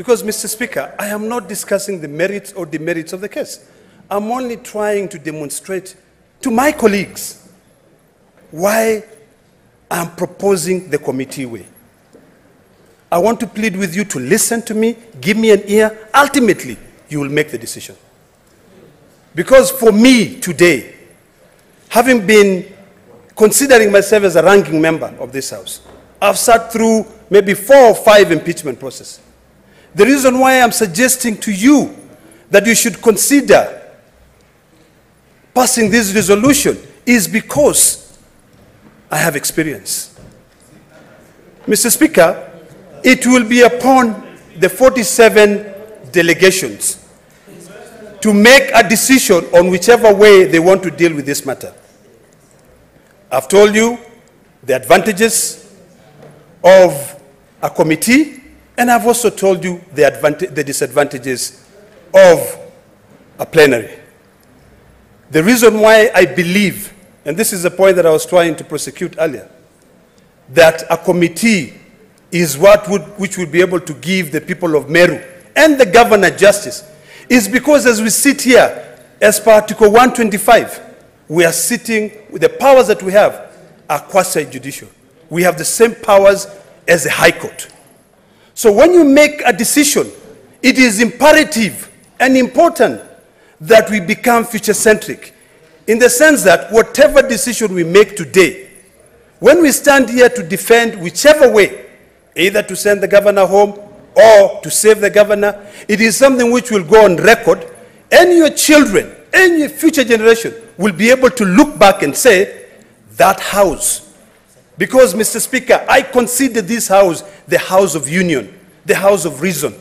Because, Mr. Speaker, I am not discussing the merits or demerits of the case. I'm only trying to demonstrate to my colleagues why I'm proposing the committee way. I want to plead with you to listen to me, give me an ear. Ultimately, you will make the decision. Because for me today, having been considering myself as a ranking member of this House, I've sat through maybe 4 or 5 impeachment processes. The reason why I'm suggesting to you that you should consider passing this resolution is because I have experience. Mr. Speaker, it will be upon the 47 delegations to make a decision on whichever way they want to deal with this matter. I've told you the advantages of a committee, and I've also told you the disadvantages of a plenary. The reason why I believe, and this is the point that I was trying to prosecute earlier, that a committee is which would be able to give the people of Meru and the governor justice, is because as we sit here, as per Article 125, we are sitting with the powers that we have are quasi-judicial. We have the same powers as the High Court. So when you make a decision, it is imperative and important that we become future-centric, in the sense that whatever decision we make today, when we stand here to defend whichever way, either to send the governor home or to save the governor, it is something which will go on record, and your children and your future generation will be able to look back and say, that house. Because, Mr. Speaker, I consider this house the house of union, the house of reason.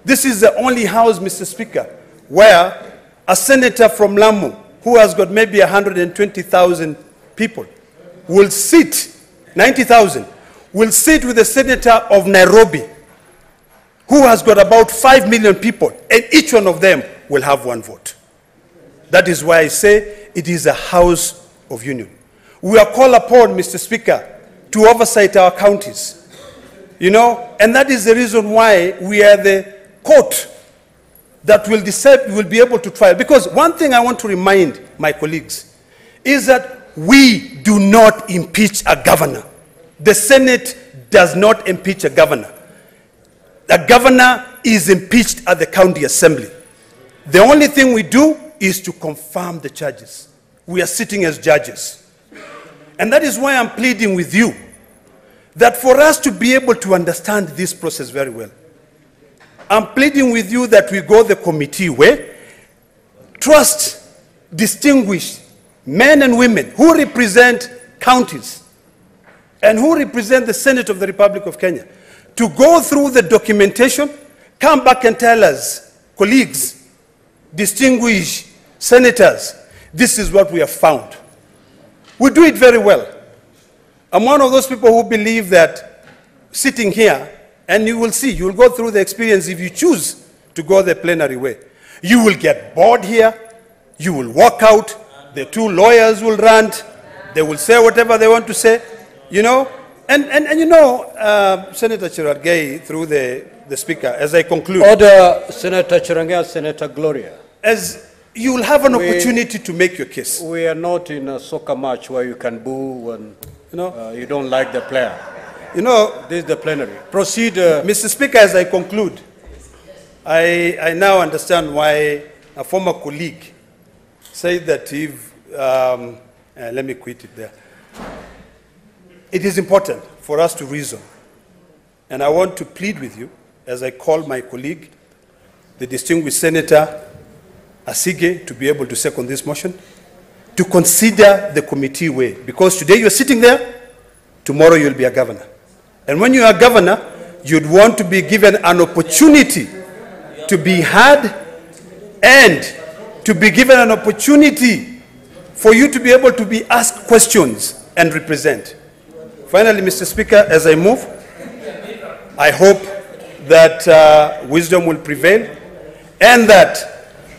This is the only house, Mr. Speaker, where a senator from Lamu, who has got maybe 120,000 people, will sit, 90,000, will sit with the senator of Nairobi, who has got about 5 million people, and each one of them will have 1 vote. That is why I say it is a house of union. We are called upon, Mr. Speaker, to oversight our counties, you know, and that is the reason why we are the court that will decide, will be able to try. Because one thing I want to remind my colleagues is that we do not impeach a governor. The Senate does not impeach a governor. The governor is impeached at the county assembly. The only thing we do is to confirm the charges. We are sitting as judges. And that is why I'm pleading with you that for us to be able to understand this process very well, I'm pleading with you that we go the committee way, trust distinguished men and women who represent counties and who represent the Senate of the Republic of Kenya to go through the documentation, come back and tell us, colleagues, distinguished senators, this is what we have found. We do it very well. I'm one of those people who believe that sitting here, and you will see, you will go through the experience if you choose to go the plenary way. You will get bored here, you will walk out, the 2 lawyers will rant, they will say whatever they want to say, you know. And you know, Senator Cherargei, through the Speaker, as I conclude. Order, Senator Cherargei and Senator Gloria. As you will have an opportunity to make your case. We are not in a soccer match where you can boo when you don't like the player. You know, this is the plenary. Proceed. Mr. Speaker, as I conclude, I now understand why a former colleague said that if, let me quit it there. It is important for us to reason. And I want to plead with you, as I call my colleague, the distinguished Senator Asige, to be able to second this motion, to consider the committee way. Because today you're sitting there, tomorrow you'll be a governor. And when you are governor, you'd want to be given an opportunity to be heard and to be given an opportunity for you to be able to be asked questions and represent. Finally, Mr. Speaker, as I move, I hope that wisdom will prevail and that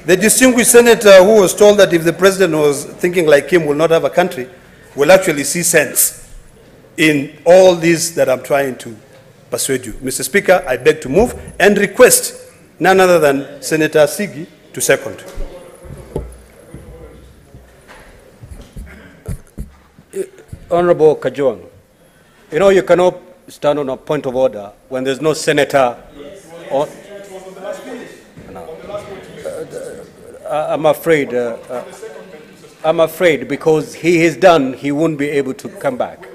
the distinguished senator who was told that if the president was thinking like him will not have a country will actually see sense in all this that I'm trying to persuade you. Mr. Speaker, I beg to move and request none other than Senator Sigi to second. Honorable Kajuang, you know you cannot stand on a point of order when there's no senator. Or, no. I'm afraid because he is done, he won't be able to come back.